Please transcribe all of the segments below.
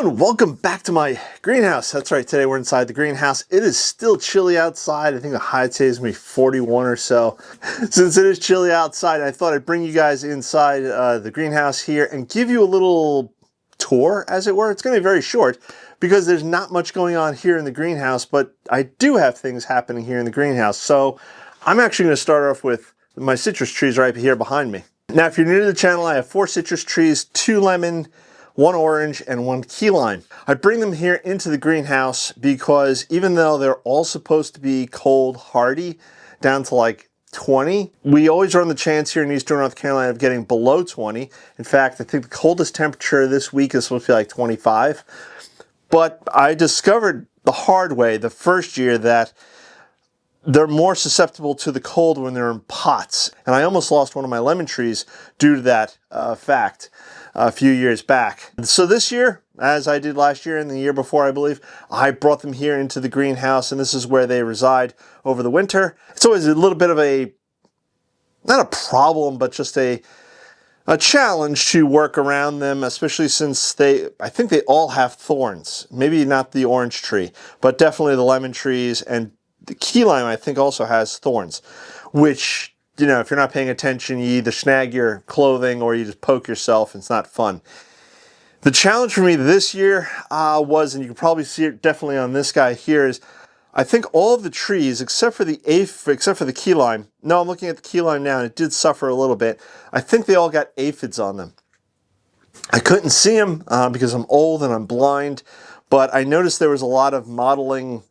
everyone, welcome back to my greenhouse. That's right, today we're inside the greenhouse. It is still chilly outside. I think the high today is going to be 41 or so. Since it is chilly outside, I thought I'd bring you guys inside the greenhouse here and give you a little tour, as it were. It's going to be very short because there's not much going on here in the greenhouse, but I do have things happening here in the greenhouse. So I'm actually going to start off with my citrus trees right here behind me. Now, if you're new to the channel, I have 4 citrus trees, 2 lemon, 1 orange, and 1 key lime. I bring them here into the greenhouse because even though they're all supposed to be cold hardy, down to like 20, we always run the chance here in Eastern North Carolina of getting below 20. In fact, I think the coldest temperature this week is supposed to be like 25. But I discovered the hard way the first year that they're more susceptible to the cold when they're in pots. And I almost lost one of my lemon trees due to that fact a few years back. So this year, as I did last year and the year before, I believe, I brought them here into the greenhouse, and this is where they reside over the winter. It's always a little bit of a, not a problem, but just a challenge to work around them, especially since I think they all have thorns. Maybe not the orange tree, but definitely the lemon trees, and the key lime I think also has thorns, which, you know, if you're not paying attention, you either snag your clothing or you just poke yourself. It's not fun. The challenge for me this year was, and you can probably see it definitely on this guy here, is I think all of the trees, except for the key lime, no, I'm looking at the key lime now, and it did suffer a little bit. I think they all got aphids on them. I couldn't see them because I'm old and I'm blind, but I noticed there was a lot of mottling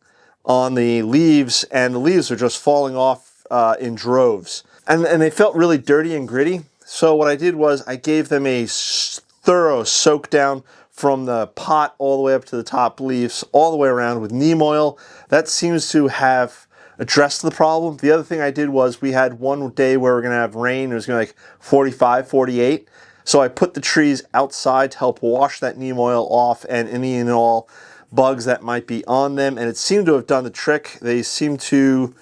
on the leaves, and the leaves are just falling off in droves. And they felt really dirty and gritty. So what I did was I gave them a thorough soak down from the pot all the way up to the top leaves, all the way around with neem oil. That seems to have addressed the problem. The other thing I did was we had one day where we're going to have rain. It was going to be like 45, 48. So I put the trees outside to help wash that neem oil off and any and all bugs that might be on them. And it seemed to have done the trick. They seem to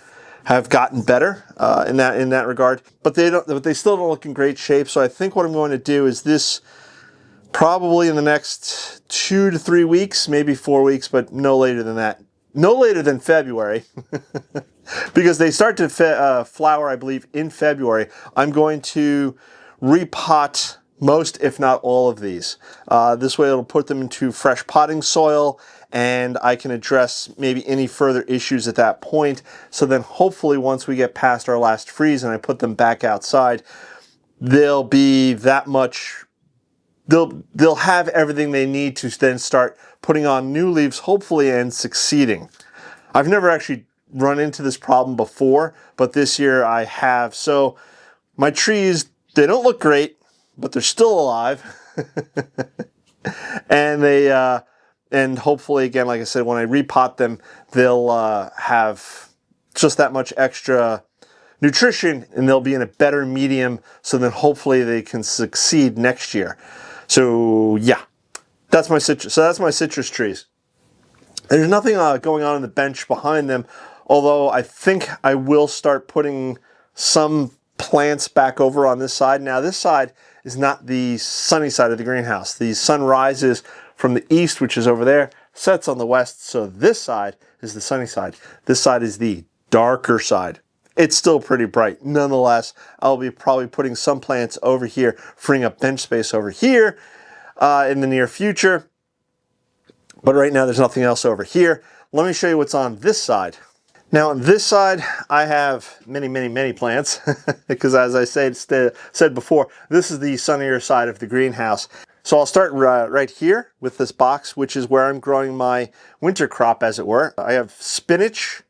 have gotten better in that regard, but they still don't look in great shape. So I think what I'm going to do is this probably in the next 2 to 3 weeks, maybe 4 weeks, but no later than that. No later than February, because they start to flower, I believe, in February. I'm going to repot most, if not all of these. This way it'll put them into fresh potting soil, and I can address maybe any further issues at that point. So then hopefully once we get past our last freeze and I put them back outside, they'll be that much, they'll have everything they need to then start putting on new leaves, hopefully, and succeeding. I've never actually run into this problem before, but this year I have. So my trees, they don't look great, but they're still alive. And and hopefully, again, like I said, when I repot them, they'll have just that much extra nutrition, and they'll be in a better medium, so then hopefully they can succeed next year. So yeah, that's my citrus trees. There's nothing going on the bench behind them, although I think I will start putting some plants back over on this side. Now, this side is not the sunny side of the greenhouse. The sun rises from the east, which is over there, sets on the west, so this side is the sunny side. This side is the darker side. It's still pretty bright. Nonetheless, I'll be probably putting some plants over here, freeing up bench space over here in the near future. But right now, there's nothing else over here. Let me show you what's on this side. Now, on this side, I have many, many, many plants because, as I said before, this is the sunnier side of the greenhouse. So I'll start right here with this box, which is where I'm growing my winter crop, as it were. I have spinach,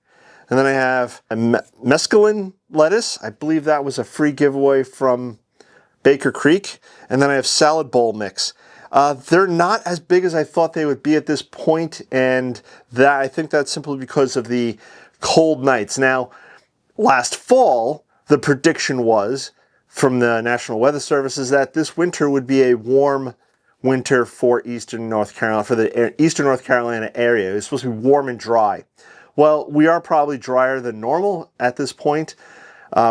and then I have a mesclun lettuce. I believe that was a free giveaway from Baker Creek. And then I have salad bowl mix. They're not as big as I thought they would be at this point, and that I think that's simply because of the cold nights. Now, last fall, the prediction was from the National Weather Service is that this winter would be a warm winter for Eastern North Carolina, for the Eastern North Carolina area. It's supposed to be warm and dry. Well, we are probably drier than normal at this point.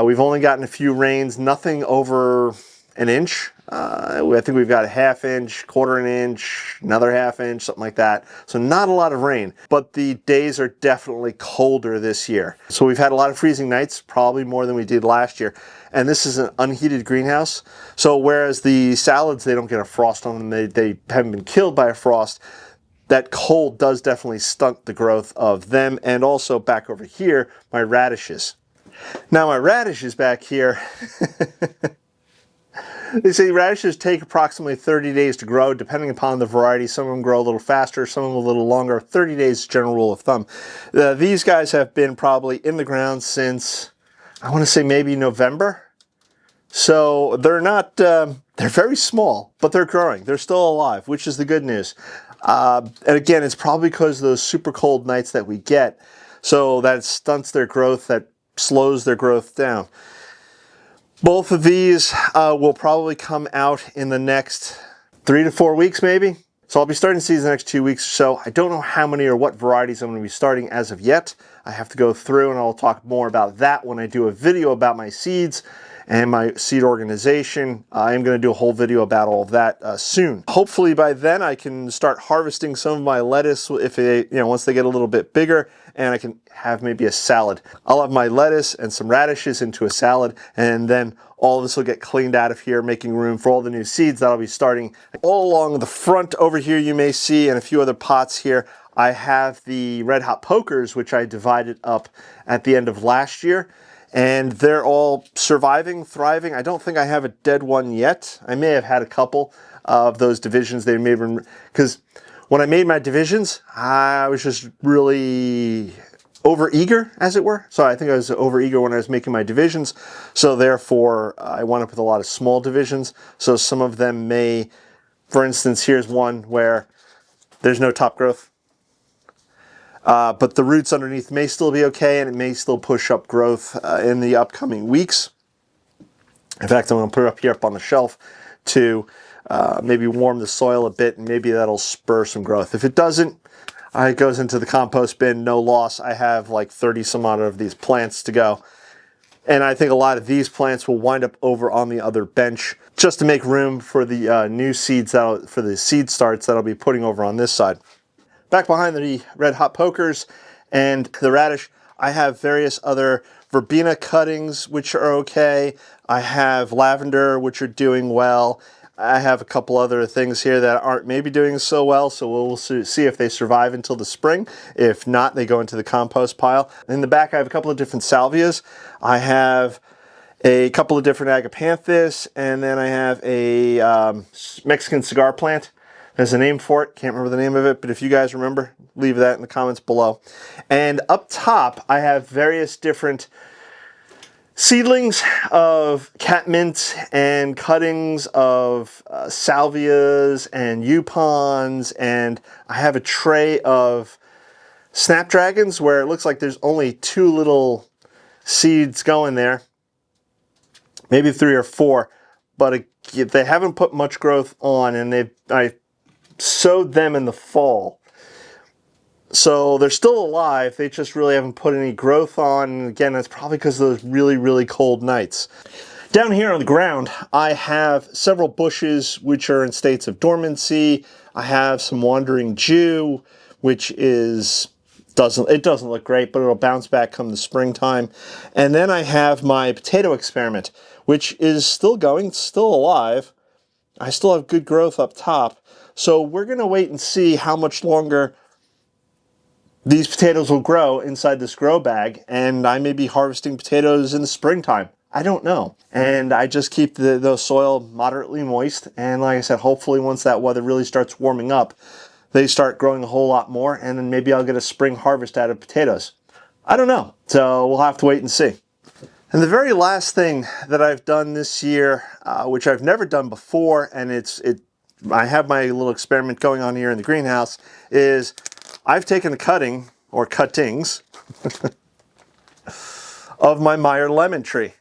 We've only gotten a few rains, nothing over an inch I think we've got a ½ inch, ¼ inch, another ½ inch, something like that. So not a lot of rain, but the days are definitely colder this year. So we've had a lot of freezing nights, probably more than we did last year. And this is an unheated greenhouse. So whereas the salads, they don't get a frost on them, they haven't been killed by a frost, that cold does definitely stunt the growth of them. And also back over here, my radishes. Now my radishes back here, they say radishes take approximately 30 days to grow, depending upon the variety. Some of them grow a little faster, some of them a little longer. 30 days is general rule of thumb. These guys have been probably in the ground since, I want to say maybe November. So they're not, they're very small, but they're growing. They're still alive, which is the good news. And again, it's probably because of those super cold nights that we get. So that stunts their growth, that slows their growth down. Both of these will probably come out in the next 3 to 4 weeks, maybe. So I'll be starting seeds the next 2 weeks or so. I don't know how many or what varieties I'm going to be starting as of yet. I have to go through, and I'll talk more about that when I do a video about my seeds and my seed organization. I am going to do a whole video about all of that soon. Hopefully by then I can start harvesting some of my lettuce if they, once they get a little bit bigger, and I can have maybe a salad. I'll have my lettuce and some radishes into a salad, and then all of this will get cleaned out of here, making room for all the new seeds that I'll be starting. All along the front over here you may see, and a few other pots here, I have the Red Hot Pokers, which I divided up at the end of last year. And they're all surviving, thriving. I don't think I have a dead one yet. I may have had a couple of those divisions. They may have, because when I made my divisions, I was just really over-eager, as it were. So I think I was over-eager when I was making my divisions. So therefore, I wound up with a lot of small divisions. So some of them may, for instance, here's one where there's no top growth. But the roots underneath may still be okay, and it may still push up growth in the upcoming weeks. In fact, I'm going to put it up here up on the shelf to maybe warm the soil a bit, and maybe that'll spur some growth. If it doesn't, it goes into the compost bin, no loss. I have like 30 some odd of these plants to go. And I think a lot of these plants will wind up over on the other bench just to make room for the new seeds, for the seed starts that I'll be putting over on this side. Back behind the Red Hot Pokers and the radish, I have various other verbena cuttings, which are okay. I have lavender, which are doing well. I have a couple other things here that aren't maybe doing so well, so we'll see if they survive until the spring. If not, they go into the compost pile. In the back, I have a couple of different salvias. I have a couple of different agapanthus, and then I have a Mexican cigar plant. There's a name for it. Can't remember the name of it, but if you guys remember, leave that in the comments below. And up top, I have various different seedlings of catmint and cuttings of salvias and yupons, and I have a tray of snapdragons where it looks like there's only 2 little seeds going there, maybe 3 or 4, but they haven't put much growth on, and I sowed them in the fall. So they're still alive, they just really haven't put any growth on, and again, that's probably because of those really, really cold nights. Down here on the ground, I have several bushes which are in states of dormancy. I have some wandering Jew, which doesn't look great, but it'll bounce back come the springtime. And then I have my potato experiment, which is still going, still alive. I still have good growth up top. So we're going to wait and see how much longer these potatoes will grow inside this grow bag, and I may be harvesting potatoes in the springtime. I don't know. And I just keep the soil moderately moist, and like I said, hopefully once that weather really starts warming up, they start growing a whole lot more, and then maybe I'll get a spring harvest out of potatoes. I don't know. So we'll have to wait and see. And the very last thing that I've done this year, which I've never done before, and I have my little experiment going on here in the greenhouse, is I've taken the cutting, or cuttings, of my Meyer lemon tree.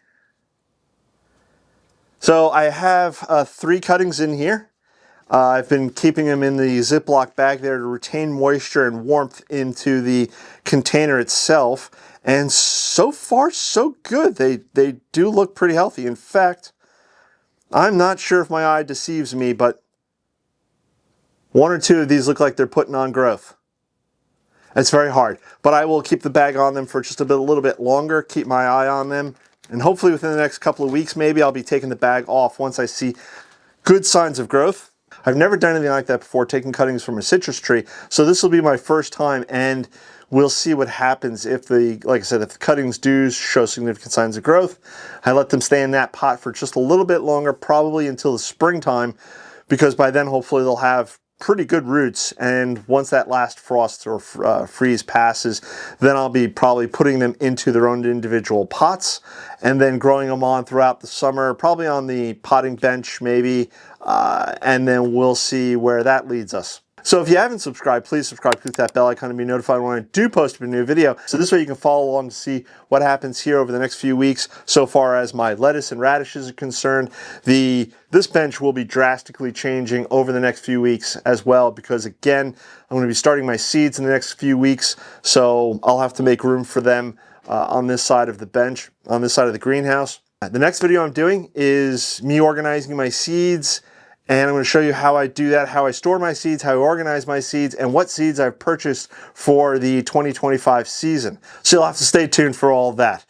So I have 3 cuttings in here. I've been keeping them in the Ziploc bag there to retain moisture and warmth into the container itself. And so far, so good. They do look pretty healthy. In fact, I'm not sure if my eye deceives me, but one or two of these look like they're putting on growth. It's very hard, but I will keep the bag on them for just a little bit longer, keep my eye on them, and hopefully within the next couple of weeks, maybe I'll be taking the bag off once I see good signs of growth. I've never done anything like that before, taking cuttings from a citrus tree, so this will be my first time, and we'll see what happens if like I said, if the cuttings do show significant signs of growth. I let them stay in that pot for just a little bit longer, probably until the springtime, because by then hopefully they'll have pretty good roots, and once that last frost or freeze passes, then I'll be probably putting them into their own individual pots and then growing them on throughout the summer, probably on the potting bench maybe, and then we'll see where that leads us. So if you haven't subscribed, please subscribe, click that bell icon to be notified when I do post a new video. So this way you can follow along to see what happens here over the next few weeks so far as my lettuce and radishes are concerned. This bench will be drastically changing over the next few weeks as well, because again, I'm going to be starting my seeds in the next few weeks, so I'll have to make room for them on this side of the bench, on this side of the greenhouse. The next video I'm doing is me organizing my seeds, and I'm going to show you how I do that, how I store my seeds, how I organize my seeds, and what seeds I've purchased for the 2025 season. So you'll have to stay tuned for all of that.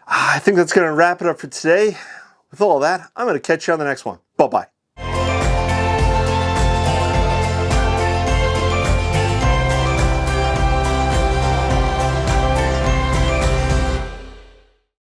I think that's going to wrap it up for today. With all of that, I'm going to catch you on the next one. Bye-bye.